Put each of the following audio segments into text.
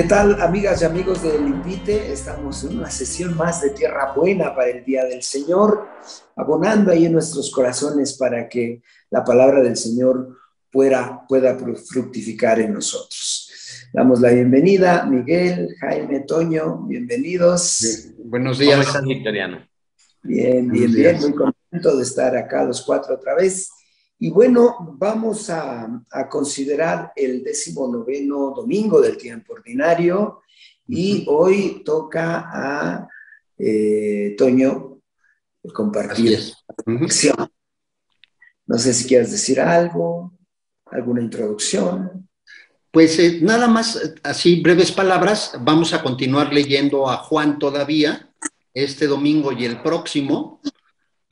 ¿Qué tal, amigas y amigos del Invite? Estamos en una sesión más de Tierra Buena para el Día del Señor, abonando ahí en nuestros corazones para que la palabra del Señor pueda fructificar en nosotros. Damos la bienvenida, Miguel, Jaime, Toño, bienvenidos. Buenos ¿Cómo días. estás, Victoriano? Bien, Buenos bien, bien, días. muy contento de estar acá los cuatro otra vez. Y bueno, vamos a considerar el 19º domingo del tiempo ordinario y hoy toca a Toño Así compartir es. la lección. No sé si quieres decir algo, alguna introducción. Pues nada más, así breves palabras, vamos a continuar leyendo a Juan todavía, este domingo y el próximo,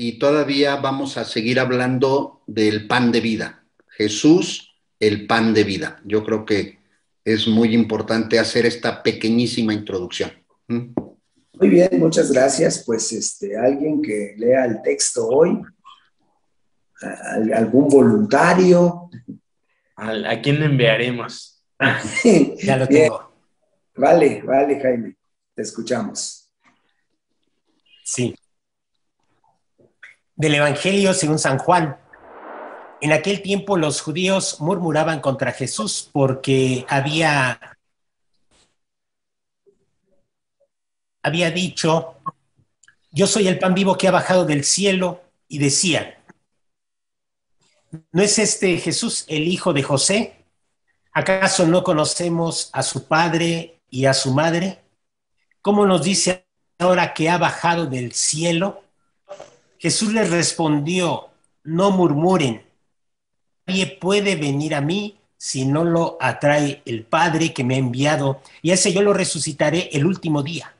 y todavía vamos a seguir hablando del pan de vida. Jesús, el pan de vida. Yo creo que es muy importante hacer esta pequeñísima introducción. Muy bien, muchas gracias. Pues alguien que lea el texto hoy, algún voluntario. ¿A quién le enviaremos? Ya lo Bien, tengo. vale, Jaime, te escuchamos. Sí. Del Evangelio según San Juan. En aquel tiempo los judíos murmuraban contra Jesús porque había dicho: yo soy el pan vivo que ha bajado del cielo, y decían: ¿no es este Jesús el hijo de José? ¿Acaso no conocemos a su padre y a su madre? ¿Cómo nos dice ahora que ha bajado del cielo? Jesús les respondió: no murmuren. Nadie puede venir a mí si no lo atrae el Padre que me ha enviado, y a ese yo lo resucitaré el último día.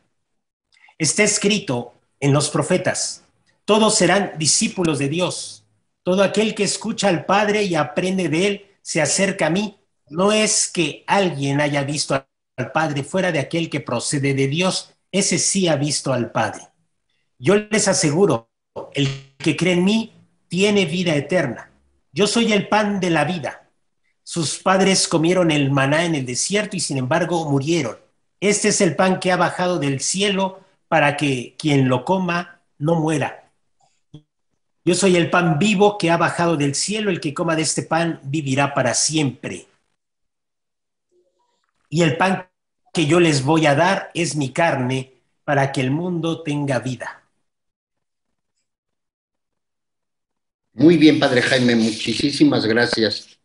Está escrito en los profetas: todos serán discípulos de Dios. Todo aquel que escucha al Padre y aprende de él se acerca a mí. No es que alguien haya visto al Padre fuera de aquel que procede de Dios, ese sí ha visto al Padre. Yo les aseguro, el que cree en mí tiene vida eterna. Yo soy el pan de la vida. Sus padres comieron el maná en el desierto y sin embargo murieron. Este es el pan que ha bajado del cielo para que quien lo coma no muera. Yo soy el pan vivo que ha bajado del cielo. El que coma de este pan vivirá para siempre. Y el pan que yo les voy a dar es mi carne para que el mundo tenga vida. Muy bien, Padre Jaime, muchísimas gracias.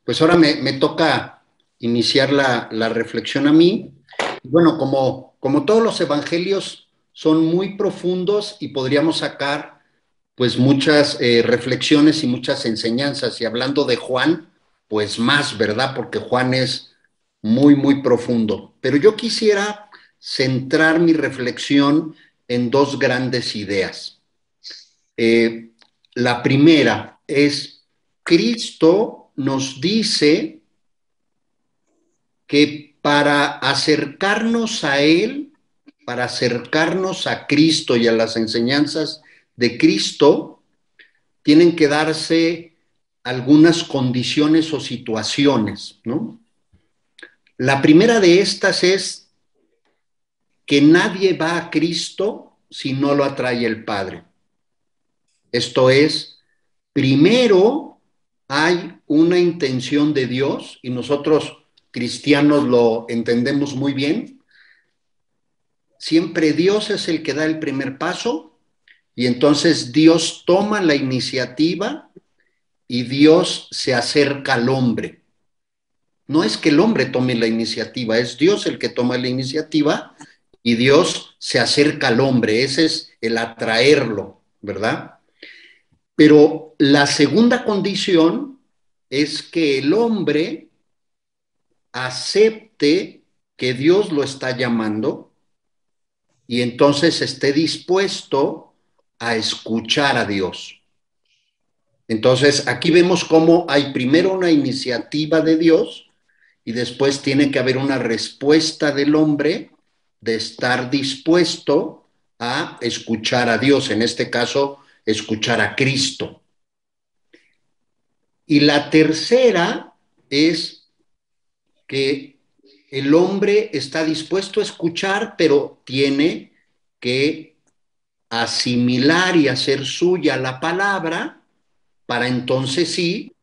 Pues ahora me toca iniciar la reflexión a mí. Bueno, como todos los evangelios son muy profundos y podríamos sacar pues muchas reflexiones y muchas enseñanzas. Y hablando de Juan, pues más, ¿verdad? Porque Juan es muy, muy profundo. Pero yo quisiera centrar mi reflexión en dos grandes ideas. La primera es: Cristo nos dice que para acercarnos a Él, para acercarnos a Cristo y a las enseñanzas de Cristo, tienen que darse algunas condiciones o situaciones, ¿no? La primera de estas es que nadie va a Cristo si no lo atrae el Padre. Esto es, primero hay una intención de Dios, y nosotros cristianos lo entendemos muy bien. Siempre Dios es el que da el primer paso, y entonces Dios toma la iniciativa y Dios se acerca al hombre. No es que el hombre tome la iniciativa, es Dios el que toma la iniciativa y Dios se acerca al hombre. Ese es el atraerlo, ¿verdad? Pero la segunda condición es que el hombre acepte que Dios lo está llamando y entonces esté dispuesto a escuchar a Dios. Entonces, aquí vemos cómo hay primero una iniciativa de Dios y después tiene que haber una respuesta del hombre de estar dispuesto a escuchar a Dios, en este caso, escuchar a Cristo. Y la tercera es que el hombre está dispuesto a escuchar, pero tiene que asimilar y hacer suya la palabra para entonces sí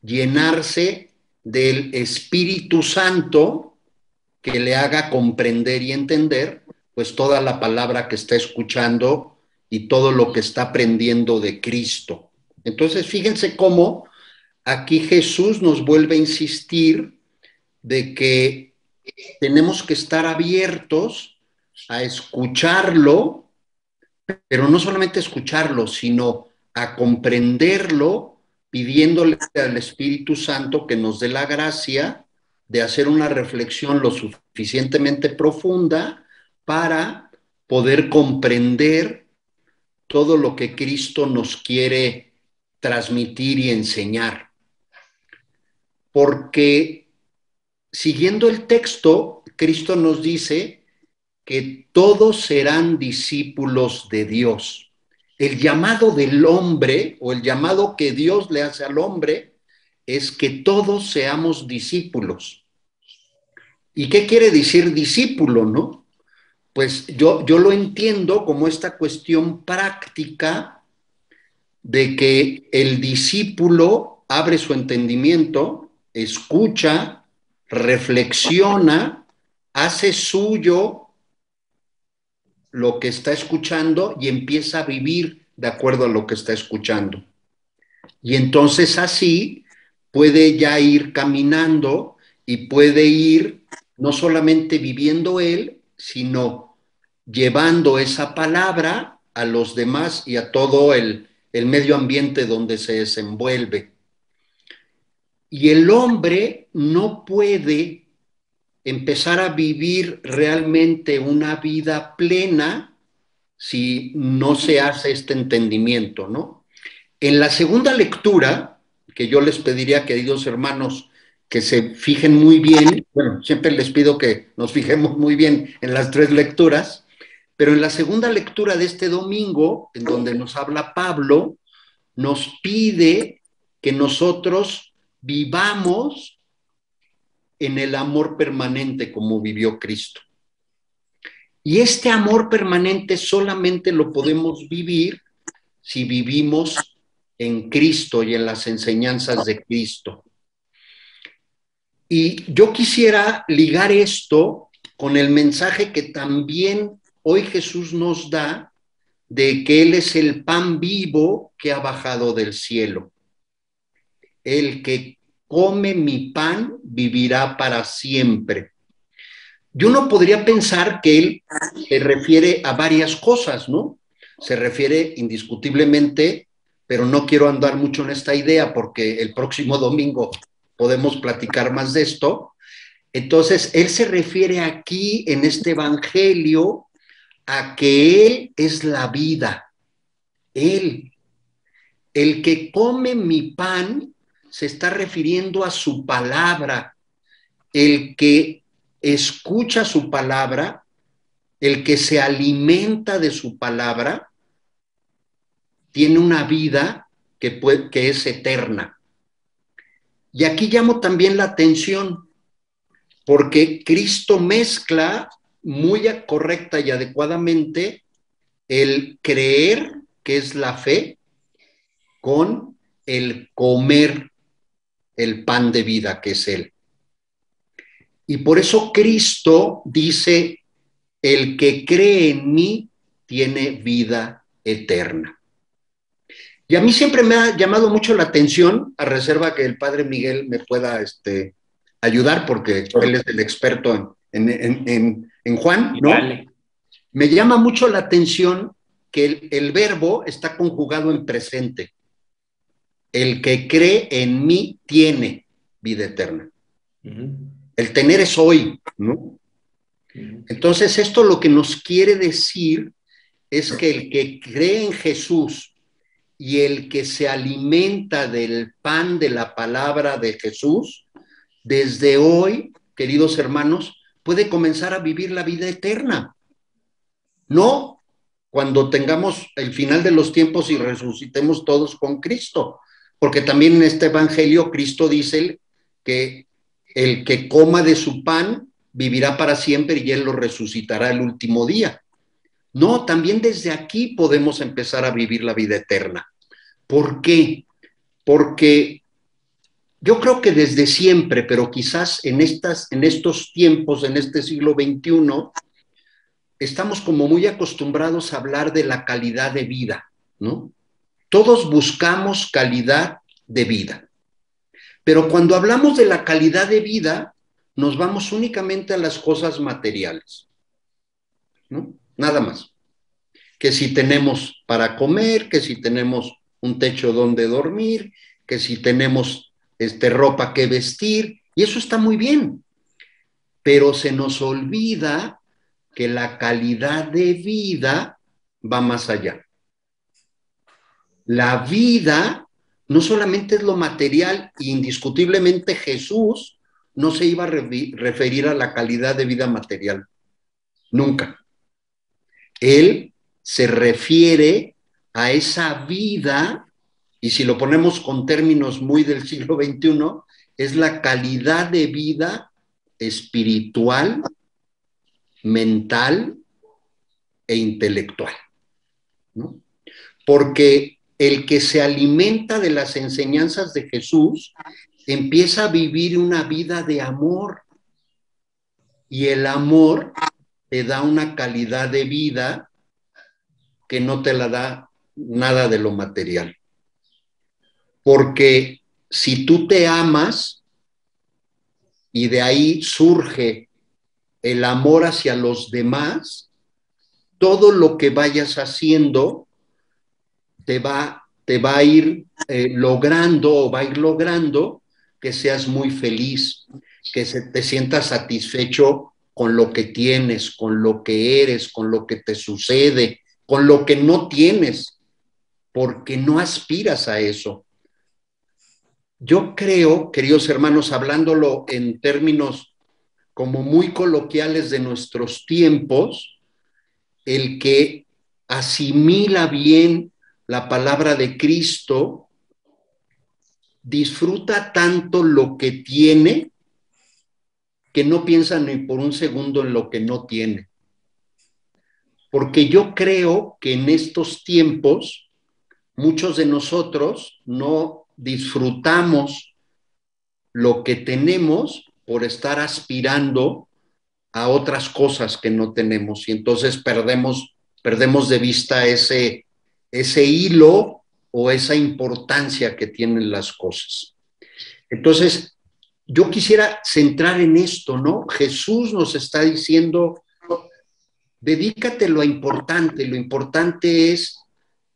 llenarse del Espíritu Santo que le haga comprender y entender pues toda la palabra que está escuchando y todo lo que está aprendiendo de Cristo. Entonces fíjense cómo aquí Jesús nos vuelve a insistir de que tenemos que estar abiertos a escucharlo, pero no solamente escucharlo, sino a comprenderlo, pidiéndole al Espíritu Santo que nos dé la gracia de hacer una reflexión lo suficientemente profunda para poder comprender todo lo que Cristo nos quiere transmitir y enseñar. Porque siguiendo el texto, Cristo nos dice que todos serán discípulos de Dios. El llamado del hombre, o el llamado que Dios le hace al hombre, es que todos seamos discípulos. ¿Y qué quiere decir discípulo, no? Pues yo lo entiendo como esta cuestión práctica de que el discípulo abre su entendimiento, escucha, reflexiona, hace suyo lo que está escuchando y empieza a vivir de acuerdo a lo que está escuchando. Y entonces así puede ya ir caminando y puede ir no solamente viviendo él, sino llevando esa palabra a los demás y a todo el medio ambiente donde se desenvuelve. Y el hombre no puede empezar a vivir realmente una vida plena si no se hace este entendimiento, ¿no? En la segunda lectura, que yo les pediría, queridos hermanos, que se fijen muy bien, bueno, siempre les pido que nos fijemos muy bien en las tres lecturas, pero en la segunda lectura de este domingo, en donde nos habla Pablo, nos pide que nosotros vivamos en el amor permanente como vivió Cristo. Y este amor permanente solamente lo podemos vivir si vivimos en Cristo y en las enseñanzas de Cristo. Y yo quisiera ligar esto con el mensaje que también hoy Jesús nos da de que Él es el pan vivo que ha bajado del cielo. El que come mi pan vivirá para siempre. Y uno podría pensar que Él se refiere a varias cosas, ¿no? Se refiere indiscutiblemente, pero no quiero andar mucho en esta idea porque el próximo domingo podemos platicar más de esto. Entonces, Él se refiere aquí en este evangelio a que Él es la vida. Él, el que come mi pan, se está refiriendo a su palabra. El que escucha su palabra, el que se alimenta de su palabra, tiene una vida que es eterna. Y aquí llamo también la atención, porque Cristo mezcla muy correcta y adecuadamente el creer, que es la fe, con el comer el pan de vida, que es Él. Y por eso Cristo dice, el que cree en mí tiene vida eterna. Y a mí siempre me ha llamado mucho la atención, a reserva que el padre Miguel me pueda ayudar, porque él es el experto en Juan, ¿no? Vale. Me llama mucho la atención que el verbo está conjugado en presente. El que cree en mí tiene vida eterna. El tener es hoy, ¿no? Entonces, esto lo que nos quiere decir es que el que cree en Jesús y el que se alimenta del pan de la palabra de Jesús, desde hoy, queridos hermanos, puede comenzar a vivir la vida eterna. No cuando tengamos el final de los tiempos y resucitemos todos con Cristo, porque también en este evangelio Cristo dice que el que coma de su pan vivirá para siempre y Él lo resucitará el último día. No, también desde aquí podemos empezar a vivir la vida eterna. ¿Por qué? Porque yo creo que desde siempre, pero quizás en estos tiempos, en este siglo XXI, estamos como muy acostumbrados a hablar de la calidad de vida, ¿no? Todos buscamos calidad de vida. Pero cuando hablamos de la calidad de vida, nos vamos únicamente a las cosas materiales, ¿no? Nada más. Que si tenemos para comer, que si tenemos un techo donde dormir, que si tenemos ropa que vestir, y eso está muy bien. Pero se nos olvida que la calidad de vida va más allá. La vida no solamente es lo material, indiscutiblemente Jesús no se iba a referir a la calidad de vida material, nunca. Él se refiere a esa vida, y si lo ponemos con términos muy del siglo XXI, es la calidad de vida espiritual, mental e intelectual, ¿no? Porque el que se alimenta de las enseñanzas de Jesús empieza a vivir una vida de amor, y el amor te da una calidad de vida que no te la da nada de lo material. Porque si tú te amas y de ahí surge el amor hacia los demás, todo lo que vayas haciendo te va a ir logrando, o va a ir logrando que seas muy feliz, que te sientas satisfecho con lo que tienes, con lo que eres, con lo que te sucede, con lo que no tienes, porque no aspiras a eso. Yo creo, queridos hermanos, hablándolo en términos como muy coloquiales de nuestros tiempos, el que asimila bien la palabra de Cristo disfruta tanto lo que tiene que no piensa ni por un segundo en lo que no tiene. Porque yo creo que en estos tiempos muchos de nosotros no disfrutamos lo que tenemos por estar aspirando a otras cosas que no tenemos, y entonces perdemos de vista ese hilo o esa importancia que tienen las cosas. Entonces, yo quisiera centrar en esto, ¿no? Jesús nos está diciendo, dedícate a lo importante es,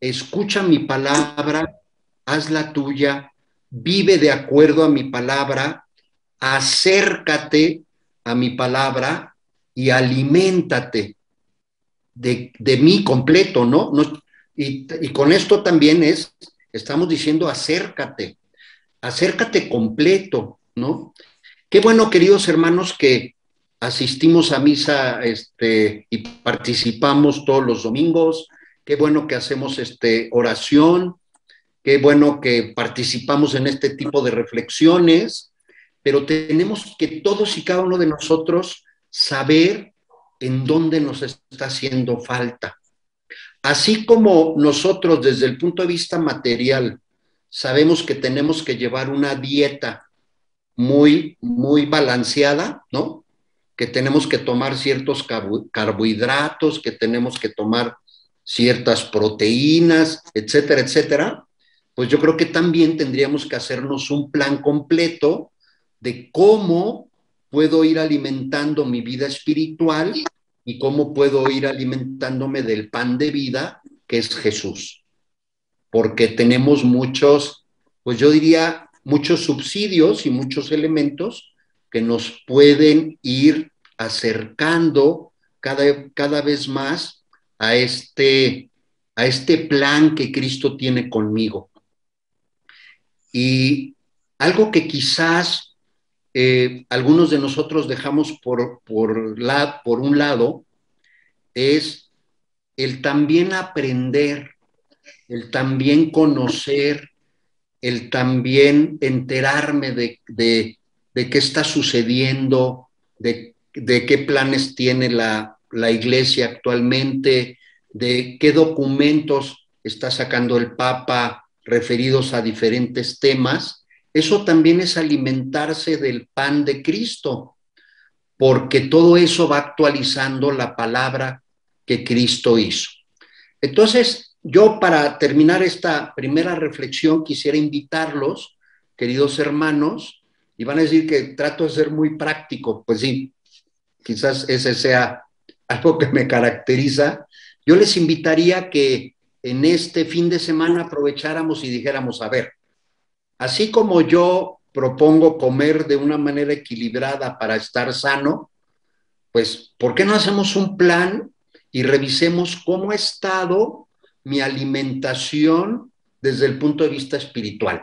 escucha mi palabra, haz la tuya, vive de acuerdo a mi palabra, acércate a mi palabra y aliméntate de mí completo, ¿no? Y con esto también estamos diciendo acércate completo, ¿no? Qué bueno, queridos hermanos, que asistimos a misa y participamos todos los domingos. Qué bueno que hacemos oración. Qué bueno que participamos en este tipo de reflexiones, pero tenemos que todos y cada uno de nosotros saber en dónde nos está haciendo falta. Así como nosotros desde el punto de vista material sabemos que tenemos que llevar una dieta muy, muy balanceada, ¿no? Que tenemos que tomar ciertos carbohidratos, que tenemos que tomar ciertas proteínas, etcétera, etcétera. Pues yo creo que también tendríamos que hacernos un plan completo de cómo puedo ir alimentando mi vida espiritual y cómo puedo ir alimentándome del pan de vida que es Jesús. Porque tenemos muchos, pues yo diría, muchos subsidios y muchos elementos que nos pueden ir acercando cada vez más a este plan que Cristo tiene conmigo. Y algo que quizás algunos de nosotros dejamos por un lado es el también aprender, el también conocer, el también enterarme de qué está sucediendo, de de qué planes tiene la iglesia actualmente, de qué documentos está sacando el Papa referidos a diferentes temas. Eso también es alimentarse del pan de Cristo, porque todo eso va actualizando la palabra que Cristo hizo. Entonces, yo para terminar esta primera reflexión quisiera invitarlos, queridos hermanos, y van a decir que trato de ser muy práctico, pues sí, quizás ese sea algo que me caracteriza. Yo les invitaría que en este fin de semana aprovecháramos y dijéramos, a ver, así como yo propongo comer de una manera equilibrada para estar sano, pues, ¿por qué no hacemos un plan y revisemos cómo ha estado mi alimentación desde el punto de vista espiritual?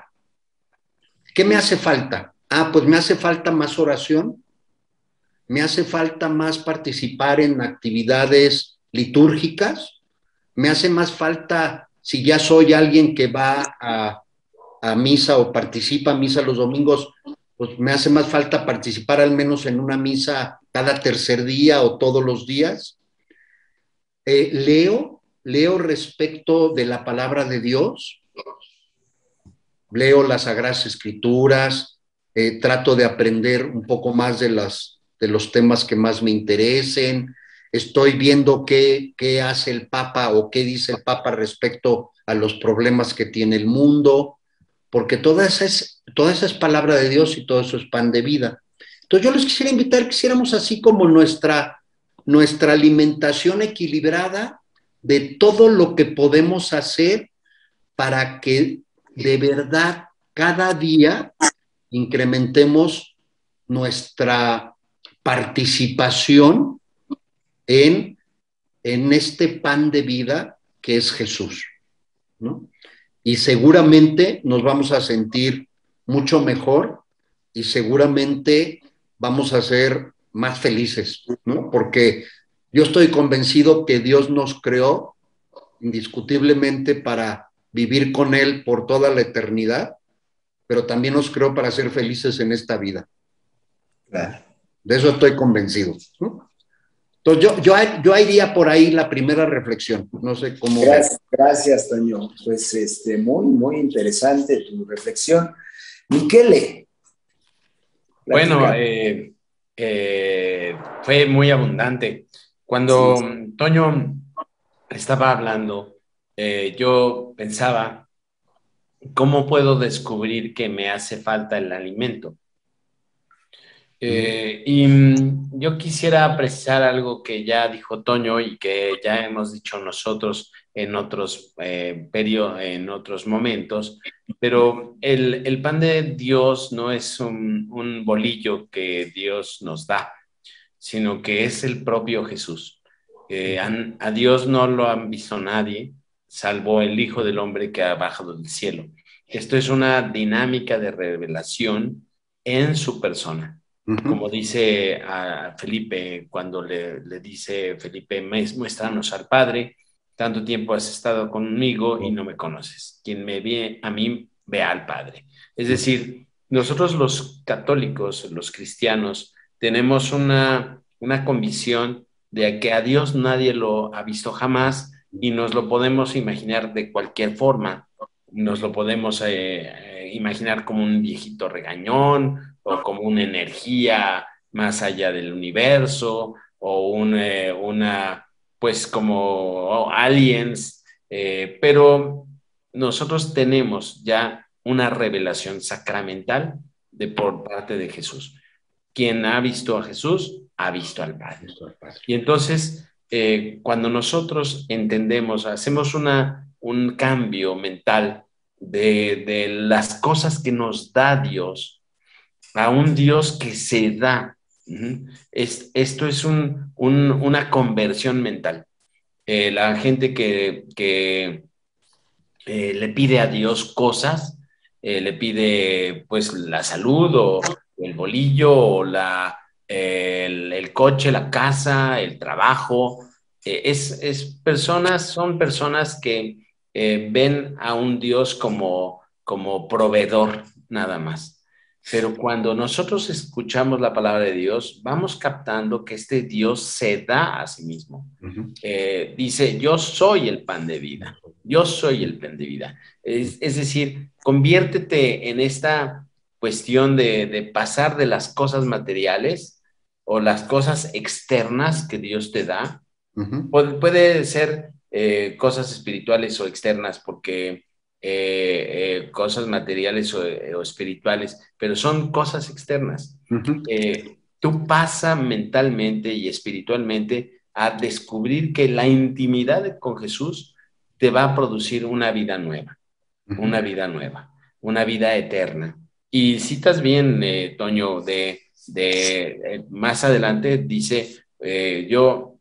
¿Qué me hace falta? Pues me hace falta más oración, me hace falta más participar en actividades litúrgicas, me hace más falta, si ya soy alguien que va a misa o participa en misa los domingos, pues me hace más falta participar al menos en una misa cada tercer día o todos los días. Leo respecto de la palabra de Dios, leo las Sagradas Escrituras, trato de aprender un poco más de los temas que más me interesen, estoy viendo qué hace el Papa o qué dice el Papa respecto a los problemas que tiene el mundo, porque toda esa es palabra de Dios y todo eso es pan de vida. Entonces yo les quisiera invitar que hiciéramos así como nuestra alimentación equilibrada de todo lo que podemos hacer para que de verdad cada día incrementemos nuestra participación en este pan de vida que es Jesús, ¿no? Y seguramente nos vamos a sentir mucho mejor y seguramente vamos a ser más felices, ¿no? Porque yo estoy convencido que Dios nos creó indiscutiblemente para vivir con Él por toda la eternidad, pero también nos creó para ser felices en esta vida. Claro. De eso estoy convencido, ¿no? Entonces yo iría por ahí la primera reflexión, no sé cómo. Gracias, Toño. Pues muy, muy interesante tu reflexión. Michele. Bueno, fue muy abundante. Cuando Toño estaba hablando, yo pensaba, ¿cómo puedo descubrir que me hace falta el alimento? Y yo quisiera precisar algo que ya dijo Toño y que ya hemos dicho nosotros en otros en otros momentos, pero el pan de Dios no es un bolillo que Dios nos da, sino que es el propio Jesús. A Dios no lo han visto nadie, salvo el Hijo del Hombre que ha bajado del cielo. Esto es una dinámica de revelación en su persona. Como dice a Felipe, cuando le dice Felipe, muéstranos al Padre, tanto tiempo has estado conmigo y no me conoces. Quien me ve a mí, ve al Padre. Es decir, nosotros los católicos, los cristianos, tenemos una convicción de que a Dios nadie lo ha visto jamás y nos lo podemos imaginar de cualquier forma. Nos lo podemos imaginar como un viejito regañón, o como una energía más allá del universo, o pues como aliens, pero nosotros tenemos ya una revelación sacramental por parte de Jesús. Quien ha visto a Jesús, ha visto al Padre. Y entonces, cuando nosotros entendemos, hacemos un cambio mental de las cosas que nos da Dios, a un Dios que se da. Esto es una conversión mental. La gente que le pide a Dios cosas, le pide pues la salud o el bolillo o el coche, la casa, el trabajo. Son personas que ven a un Dios como proveedor nada más. Pero cuando nosotros escuchamos la palabra de Dios, vamos captando que este Dios se da a sí mismo. Dice, yo soy el pan de vida, yo soy el pan de vida. Es decir, conviértete en esta cuestión de pasar de las cosas materiales o las cosas externas que Dios te da. Puede ser cosas espirituales o externas, porque cosas materiales o espirituales, pero son cosas externas. Tú pasa mentalmente y espiritualmente a descubrir que la intimidad con Jesús te va a producir una vida nueva, una vida nueva, una vida eterna. Y citas bien, Toño, más adelante dice, yo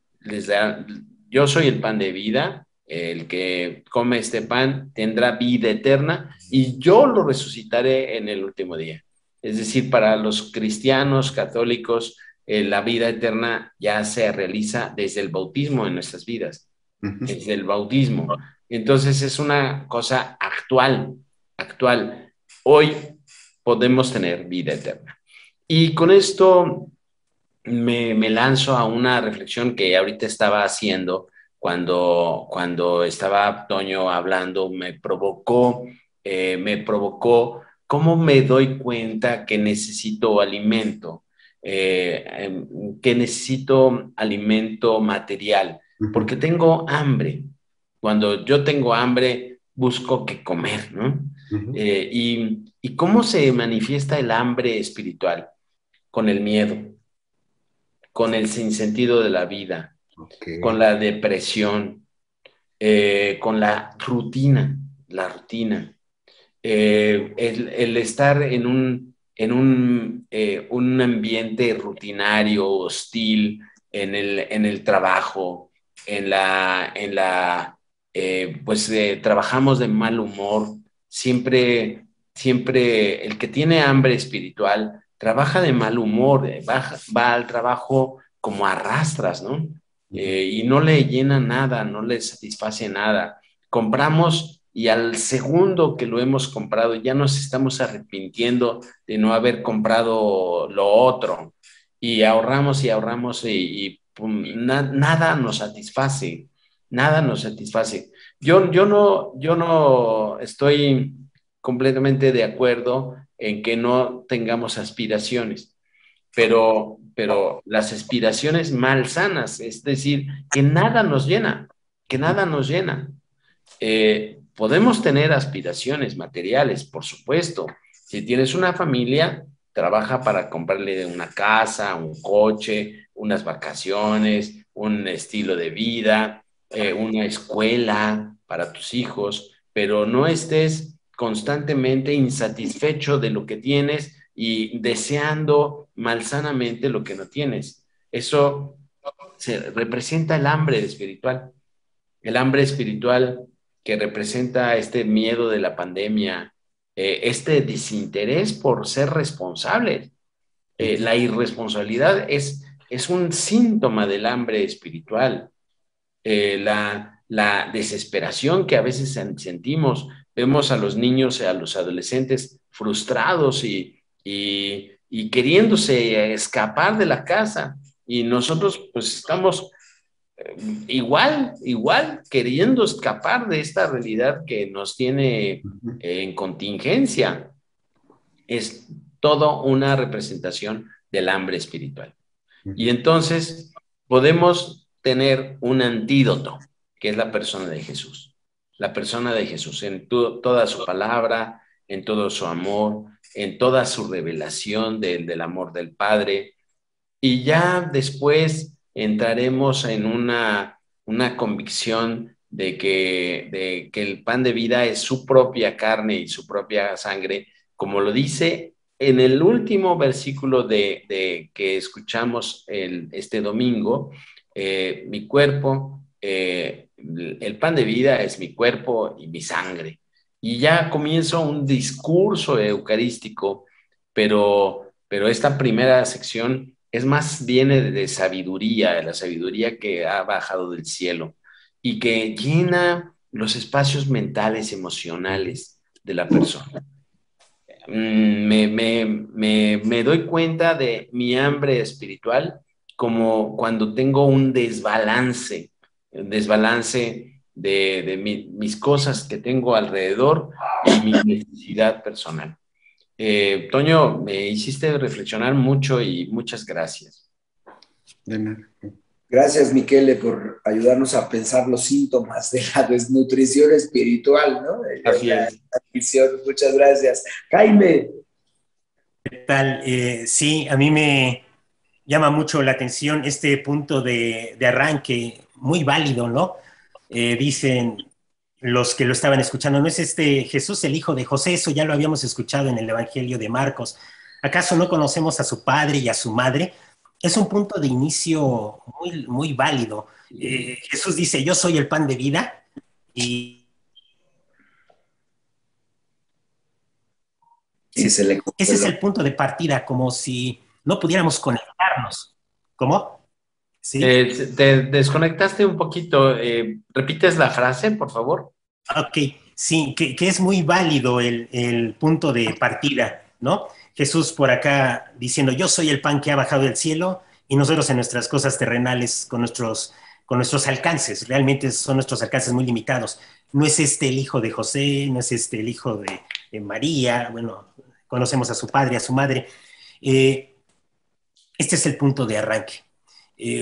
soy el pan de vida, el que come este pan tendrá vida eterna y yo lo resucitaré en el último día. Es decir, para los cristianos católicos, la vida eterna ya se realiza desde el bautismo en nuestras vidas, desde el bautismo. Entonces es una cosa actual. Hoy podemos tener vida eterna. Y con esto me lanzo a una reflexión que ahorita estaba haciendo cuando estaba Toño hablando, me provocó cómo me doy cuenta que necesito alimento, que necesito alimento material, porque tengo hambre. Cuando yo tengo hambre, busco qué comer, ¿no? ¿Y cómo se manifiesta el hambre espiritual? Con el miedo, con el sinsentido de la vida, con la depresión, con la rutina, el estar un ambiente rutinario, hostil, en el trabajo, trabajamos de mal humor, siempre el que tiene hambre espiritual trabaja de mal humor, va al trabajo como arrastras, ¿no? Y no le llena nada, no le satisface nada. Compramos y al segundo que lo hemos comprado ya nos estamos arrepintiendo de no haber comprado lo otro, y ahorramos pum, nada nos satisface, nada nos satisface. Yo no estoy completamente de acuerdo en que no tengamos aspiraciones, pero las aspiraciones malsanas, es decir, que nada nos llena, que nada nos llena. Podemos tener aspiraciones materiales, por supuesto. Si tienes una familia, trabaja para comprarle una casa, un coche, unas vacaciones, un estilo de vida, una escuela para tus hijos, pero no estés constantemente insatisfecho de lo que tienes y deseando malsanamente lo que no tienes. Eso representa el hambre espiritual que representa este miedo de la pandemia, este desinterés por ser responsables. La irresponsabilidad es un síntoma del hambre espiritual. La desesperación que a veces sentimos, vemos a los niños, a los adolescentes frustrados y queriéndose escapar de la casa, y nosotros pues estamos igual queriendo escapar de esta realidad que nos tiene en contingencia. Es todo una representación del hambre espiritual. Y entonces podemos tener un antídoto, que es la persona de Jesús. La persona de Jesús en toda su palabra, en todo su amor, en toda su revelación del amor del Padre. Y ya después entraremos en una convicción de que el pan de vida es su propia carne y su propia sangre, como lo dice en el último versículo que escuchamos este domingo. Mi cuerpo, el pan de vida es mi cuerpo y mi sangre. Y ya comienza un discurso eucarístico, pero esta primera sección es más viene de sabiduría, de la sabiduría que ha bajado del cielo y que llena los espacios mentales, emocionales de la persona. me doy cuenta de mi hambre espiritual como cuando tengo un desbalance, mis cosas que tengo alrededor y mi necesidad personal. Toño, me hiciste reflexionar mucho y muchas gracias. De nada. Gracias, Michele, por ayudarnos a pensar los síntomas de la desnutrición espiritual, ¿no? Así es. Muchas gracias. Jaime. ¿Qué tal? Sí, a mí me llama mucho la atención este punto de arranque, muy válido, ¿no? Dicen los que lo estaban escuchando, ¿no es este Jesús el hijo de José? Eso ya lo habíamos escuchado en el Evangelio de Marcos. ¿Acaso no conocemos a su padre y a su madre? Es un punto de inicio muy, muy válido. Jesús dice, yo soy el pan de vida y Sí, se le ese es el punto de partida, como si no pudiéramos conectarnos. ¿Cómo? ¿Sí? Te desconectaste un poquito. ¿Repites la frase, por favor? Ok, sí, que es muy válido el punto de partida, ¿no? Jesús por acá diciendo, yo soy el pan que ha bajado del cielo y nosotros en nuestras cosas terrenales con nuestros alcances, realmente son nuestros alcances muy limitados. No es este el hijo de José, no es este el hijo de María, bueno, conocemos a su padre, a su madre. Eh, este es el punto de arranque.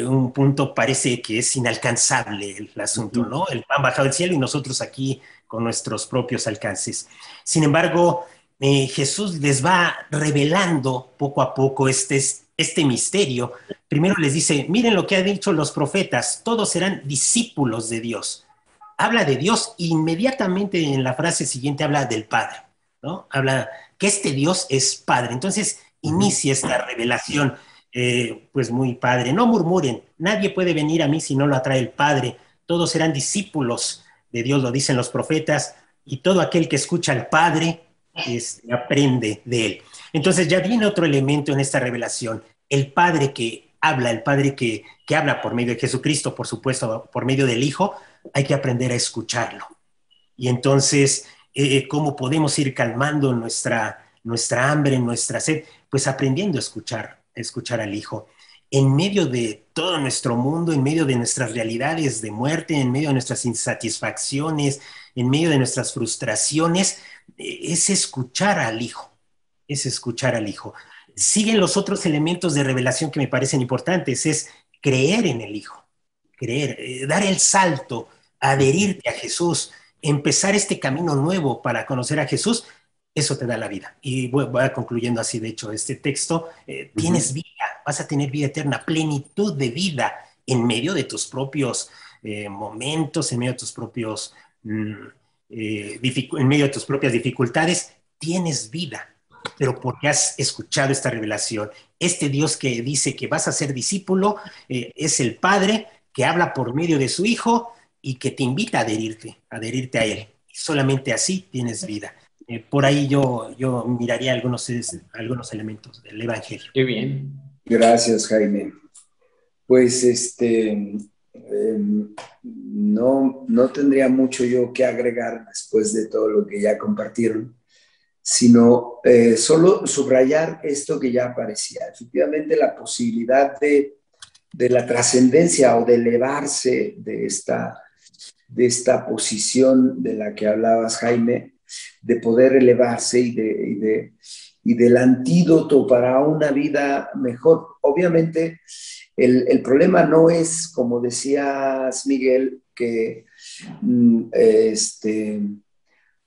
Un punto parece que es inalcanzable el asunto, ¿no? El pan bajado del cielo y nosotros aquí con nuestros propios alcances. Sin embargo, Jesús les va revelando poco a poco este misterio. Primero les dice, miren lo que han dicho los profetas, todos serán discípulos de Dios. Habla de Dios e inmediatamente en la frase siguiente habla del Padre, ¿no? Habla que este Dios es Padre. Entonces inicia esta revelación pues muy padre. No murmuren, nadie puede venir a mí si no lo atrae el Padre. Todos serán discípulos de Dios, lo dicen los profetas, y todo aquel que escucha al Padre aprende de él. Entonces ya viene otro elemento en esta revelación, el Padre que habla, el Padre que habla por medio de Jesucristo, por supuesto, por medio del Hijo, hay que aprender a escucharlo. Y entonces, ¿cómo podemos ir calmando nuestra hambre, nuestra sed? Pues aprendiendo a escuchar al Hijo. En medio de todo nuestro mundo, en medio de nuestras realidades de muerte, en medio de nuestras insatisfacciones, en medio de nuestras frustraciones, es escuchar al Hijo, es escuchar al Hijo. Siguen los otros elementos de revelación que me parecen importantes, es creer en el Hijo, creer, dar el salto, adherirte a Jesús, empezar este camino nuevo para conocer a Jesús, eso te da la vida. Y voy concluyendo así, de hecho, este texto, tienes vida, vas a tener vida eterna, plenitud de vida en medio de tus propios momentos, en medio de tus propios, en medio de tus propias dificultades, tienes vida, pero porque has escuchado esta revelación. Este Dios que dice que vas a ser discípulo es el Padre que habla por medio de su Hijo y que te invita a adherirte a Él. Solamente así tienes vida. Por ahí yo miraría algunos elementos del Evangelio. Qué bien. Gracias, Jaime. Pues no tendría mucho yo que agregar después de todo lo que ya compartieron, sino solo subrayar esto que ya aparecía. Efectivamente, la posibilidad de la trascendencia o de elevarse de esta posición de la que hablabas, Jaime, de poder elevarse y del antídoto para una vida mejor. Obviamente, el problema no es, como decías, Miguel, que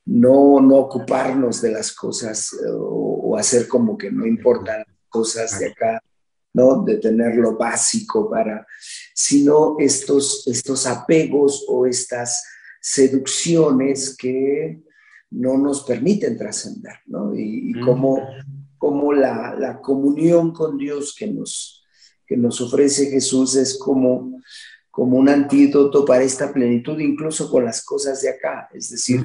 no ocuparnos de las cosas o hacer como que no importan las cosas de acá, ¿no? De tener lo básico sino estos apegos o estas seducciones que no nos permiten trascender, ¿no? Y como la comunión con Dios que nos ofrece Jesús es como un antídoto para esta plenitud, incluso con las cosas de acá, es decir,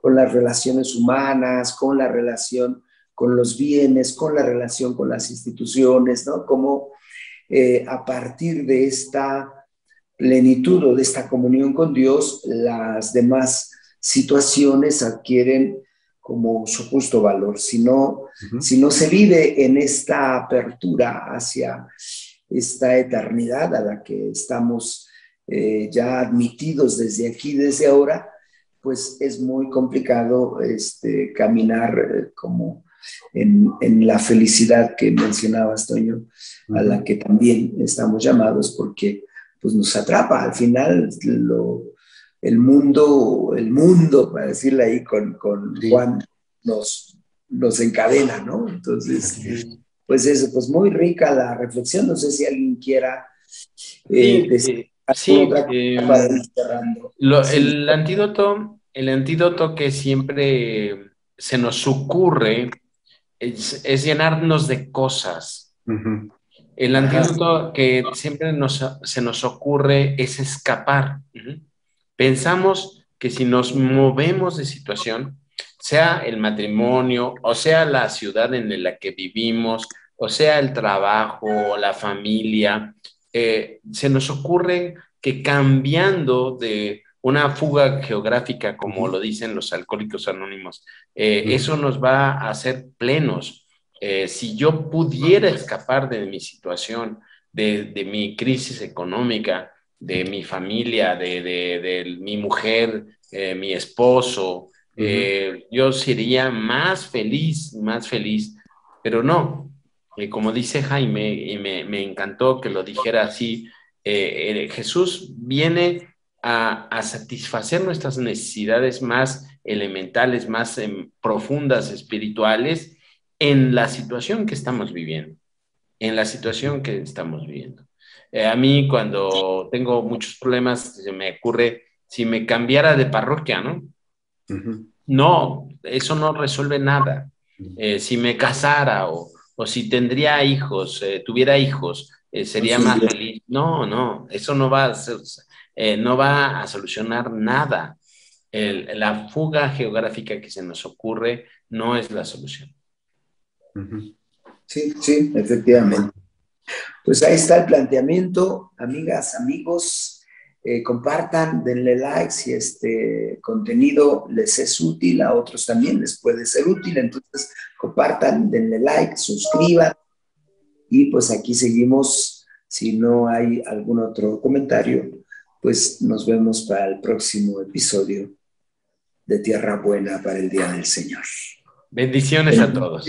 con las relaciones humanas, con la relación con los bienes, con la relación con las instituciones, ¿no? Como a partir de esta plenitud o de esta comunión con Dios, las demás situaciones adquieren como su justo valor, si no se vive en esta apertura hacia esta eternidad a la que estamos ya admitidos desde aquí, desde ahora, pues es muy complicado caminar como en la felicidad que mencionabas, Toño, a la que también estamos llamados, porque pues nos atrapa al final el mundo, para decirle ahí con Juan, nos encadena, ¿no? Entonces, pues eso, pues muy rica la reflexión. No sé si alguien quiera decir otra cosa para ir cerrando. El antídoto que siempre se nos ocurre es llenarnos de cosas. El antídoto que siempre se nos ocurre es escapar. Pensamos que si nos movemos de situación, sea el matrimonio, o sea la ciudad en la que vivimos, o sea el trabajo, la familia, se nos ocurre que cambiando de una fuga geográfica, como lo dicen los alcohólicos anónimos, eso nos va a hacer plenos. Si yo pudiera escapar de mi situación, de mi crisis económica, de mi familia, de mi mujer, mi esposo, yo sería más feliz, pero no. Como dice Jaime, y me encantó que lo dijera así, Jesús viene a satisfacer nuestras necesidades más elementales, más profundas, espirituales, en la situación que estamos viviendo, a mí cuando tengo muchos problemas, se me ocurre, si me cambiara de parroquia, ¿no? No, eso no resuelve nada. Si me casara o si tendría hijos, tuviera hijos, sería más feliz. No, eso no va a solucionar nada. La fuga geográfica que se nos ocurre no es la solución. Sí, efectivamente. Pues ahí está el planteamiento, amigas, amigos, compartan, denle like si este contenido les es útil, a otros también les puede ser útil, entonces compartan, denle like, suscriban y pues aquí seguimos. Si no hay algún otro comentario, pues nos vemos para el próximo episodio de Tierra Buena para el Día del Señor. Bendiciones a todos.